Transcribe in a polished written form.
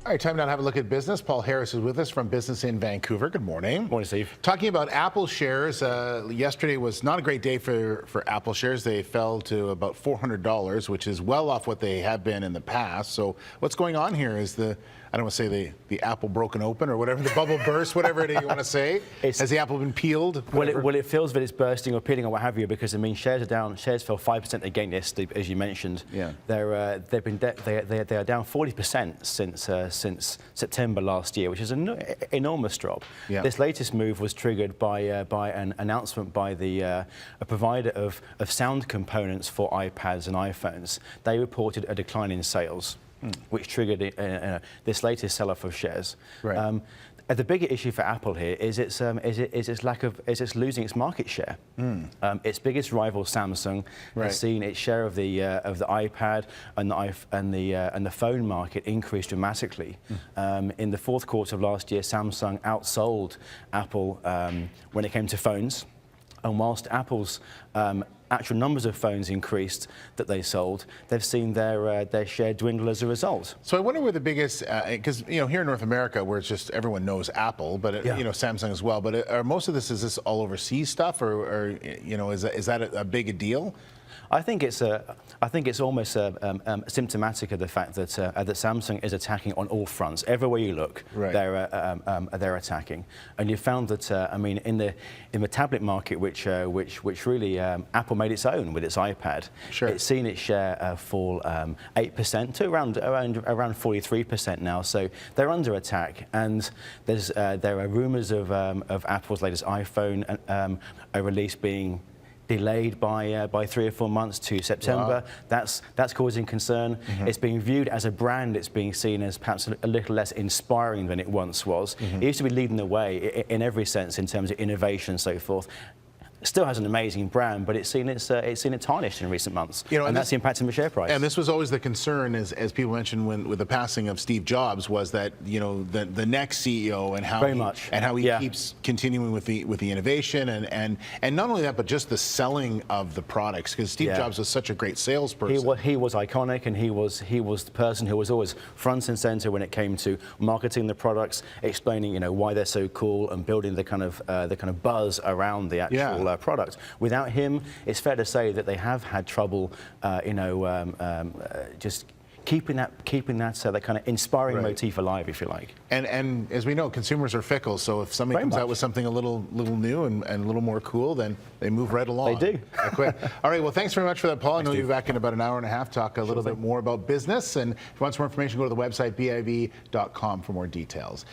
All right, time now to have a look at business. Paul Harris is with us from Business in Vancouver. Good morning. Morning, Steve. Talking about Apple shares, yesterday was not a great day for Apple shares. They fell to about $400, which is well off what they have been in the past. So what's going on here is I don't want to say the apple broken open or whatever, the bubble burst, whatever it is you want to say. Has the apple been peeled? Well, it feels that it's bursting or peeling or what have you, because I mean shares are down. Shares fell 5% again yesterday, as you mentioned. Yeah. They are down 40% since September last year, which is an enormous drop. Yeah. This latest move was triggered by an announcement by a provider of sound components for iPads and iPhones. They reported a decline in sales, which triggered this latest sell-off of shares. Right. The bigger issue for Apple here is it's losing its market share. Its biggest rival, Samsung, has seen its share of the iPad and the phone market increase dramatically. In the fourth quarter of last year, Samsung outsold Apple when it came to phones, and whilst Apple's actual numbers of phones increased that they sold, they've seen their share dwindle as a result. So I wonder where the biggest, because here in North America, where it's just everyone knows Apple, but Samsung as well. But are most of this, is this all overseas stuff, or is that a big a deal? I think it's almost symptomatic of the fact that Samsung is attacking on all fronts. Everywhere you look, they're attacking. And you found that I mean, in the tablet market, which really Apple made its own with its iPad. Sure. It's seen its share fall 8% to around 43% now. So they're under attack. And there are rumours of Apple's latest iPhone a release being delayed by 3 or 4 months to September. Wow. That's causing concern. It's being viewed as a brand. It's being seen as perhaps a little less inspiring than it once was. It used to be leading the way in every sense in terms of innovation and so forth. Still has an amazing brand, but it's seen it tarnished in recent months, and that's impacting the share price. And this was always the concern, as people mentioned with the passing of Steve Jobs, was that the next CEO and how he keeps continuing with the innovation and not only that, but just the selling of the products, because Steve Jobs was such a great salesperson. He was iconic, and he was the person who was always front and center when it came to marketing the products, explaining why they're so cool, and building the kind of buzz around the actual product. Without him, it's fair to say that they have had trouble, just keeping that kind of inspiring motif alive, if you like. And as we know, consumers are fickle. So if somebody comes out with something a little new and a little more cool, then they move right along. They do. All right. Well, thanks very much for that, Paul. I know you'll be back in about an hour and a half. Talk a little bit more about business. And if you want some more information, go to the website BIV.com for more details.